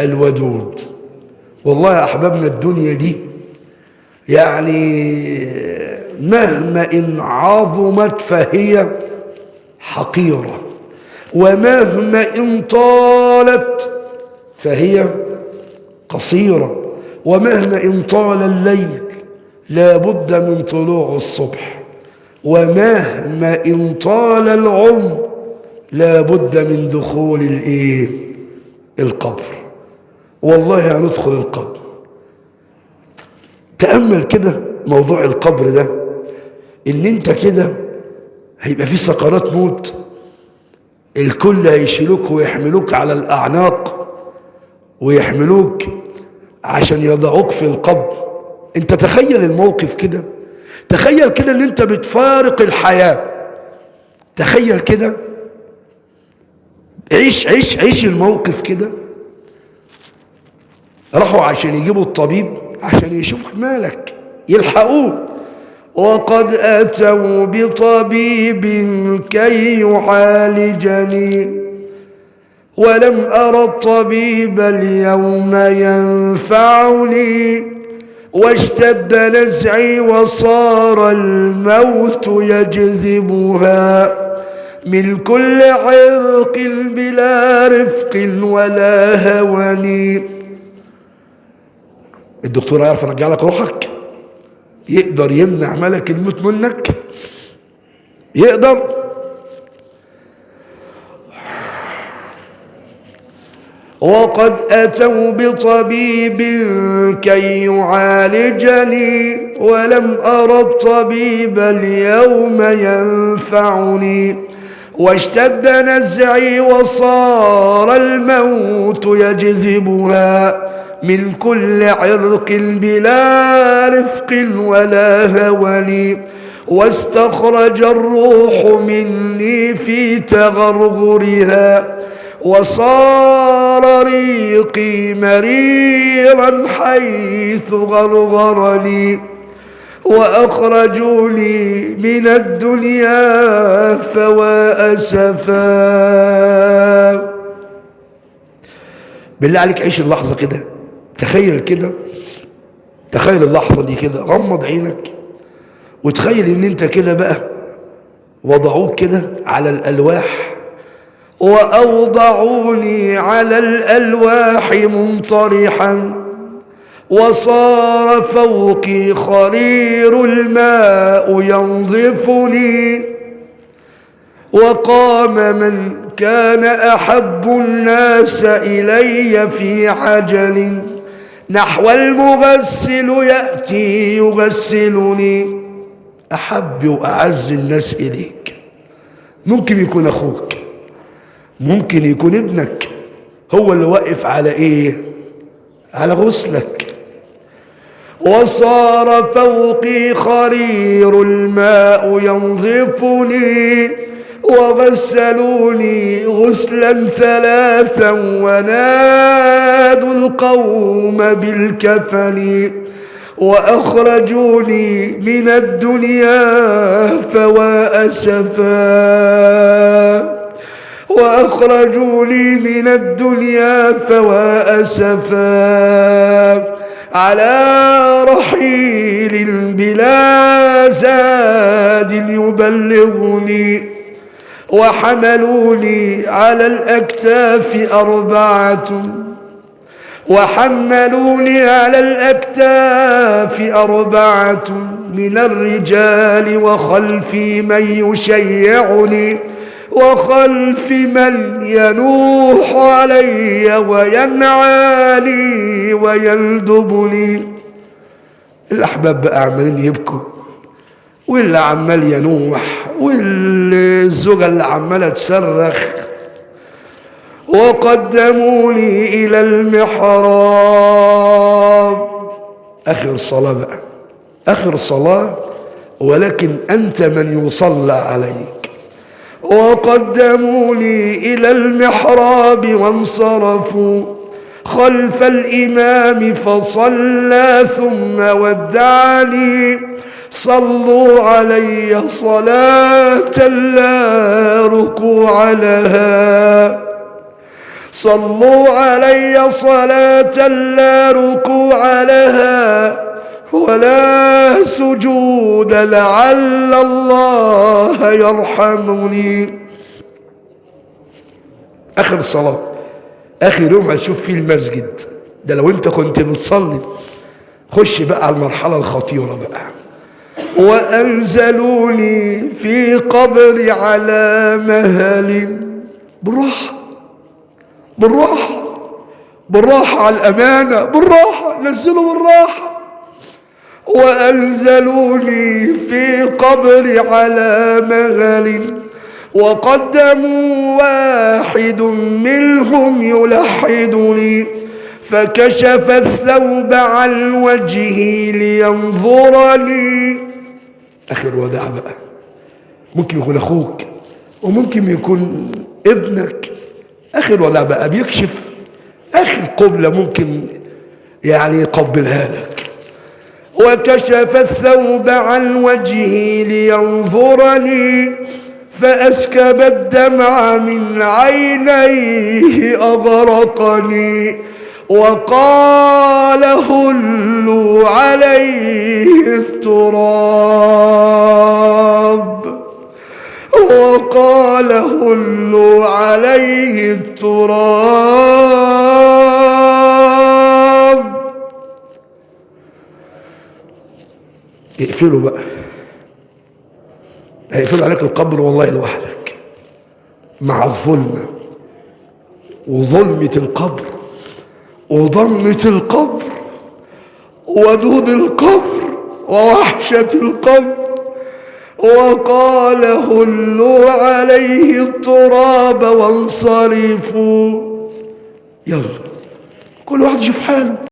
الودود. والله يا أحبابنا الدنيا دي يعني مهما إن عظمت فهي حقيرة، ومهما إن طالت فهي قصيرة، ومهما إن طال الليل لا بد من طلوع الصبح، ومهما إن طال العمر لا بد من دخول القبر. والله هندخل القبر. تأمل كده موضوع القبر ده، إن أنت كده هيبقى في سكرات موت، الكل هيشيلوك ويحملوك على الأعناق ويحملوك عشان يضعوك في القبر. أنت تخيل الموقف كده، تخيل كده إن أنت بتفارق الحياة، تخيل كده، عيش الموقف كده. راحوا عشان يجيبوا الطبيب عشان يشوف مالك، يلحقوه. وقد أتوا بطبيب كي يعالجني، ولم أرى الطبيب اليوم ينفعني، واشتد نزعي وصار الموت يجذبها من كل عرق بلا رفق ولا هوني. الدكتور هيعرف يرجع لك روحك؟ يقدر يمنع ملك الموت منك؟ يقدر؟ وقد أتوا بطبيب كي يعالجني، ولم أرى الطبيب اليوم ينفعني، واشتد نزعي وصار الموت يجذبها من كل عرق بلا رفق ولا هوني، واستخرج الروح مني في تغرغرها، وصار ريقي مريرا حيث غرغرني، وأخرجوني من الدنيا فوا أسفا. بالله عليك عيش اللحظة كده، تخيل كده، تخيل اللحظة دي كده، غمض عينك وتخيل ان انت كده بقى وضعوك كده على الألواح، وأوضعوني على الألواح منطرحا، وصار فوقي خرير الماء ينظفني، وقام من كان أحب الناس إلي في عجل نحو المغسل يأتي يغسلني. أحب وأعز الناس إليك ممكن يكون أخوك، ممكن يكون ابنك، هو اللي واقف على إيه؟ على غسلك. وصار فوقي خرير الماء ينظفني، وغسلوني غسلا ثلاثا، ونادوا القوم بالكفن، وأخرجوني من الدنيا فوا أسفا، وأخرجوني من الدنيا فوا أسفا، على رحيل بلا زاد يبلغني، وحملوني على الأكتاف أربعة، وحملوني على الأكتاف أربعة من الرجال، وخلفي من يشيعني، وخلفي من ينوح علي وينعاني ويندبني. الأحباب بقى عمالين يبكوا، واللي عمال ينوح، والزوجة اللي عمالة تصرخ. وقدموني إلى المحراب، آخر صلاة بقى، آخر صلاة، ولكن أنت من يصلى عليك. وقدموني إلى المحراب وانصرفوا خلف الإمام فصلى ثم ودعني، صلوا علي صلاة لا ركوع لها، صلوا علي صلاة لا ركوع لها ولا سجود لعل الله يرحمني. آخر صلاة، آخر يوم هتشوف فيه المسجد ده لو انت كنت بتصلي. خش بقى على المرحلة الخطيرة بقى. وأنزلوني في قبري على مهل، بالراحة بالراحة بالراحة، على الأمانة، بالراحة، نزلوا بالراحة. وأنزلوني في قبري على مهل وقدموا واحد منهم يلحدني فكشف الثوب عن وجهي لينظرني. آخر وداع بقى. ممكن يكون أخوك وممكن يكون ابنك. آخر وداع بقى، بيكشف آخر قبلة ممكن يعني يقبلها لك. وكشف الثوب عن وجهي لينظرني فأسكب الدمع من عينيه أغرقني وقال هلوا عليه التراب، وقال هلوا عليه التراب. اقفلوا بقى، هيقفلوا عليك القبر والله لوحدك مع الظلمة وظلمة القبر وضمة القبر ودود القبر ووحشة القبر. وقال هلوا عليه التراب وانصرفوا. يلا كل واحد يشوف حاله.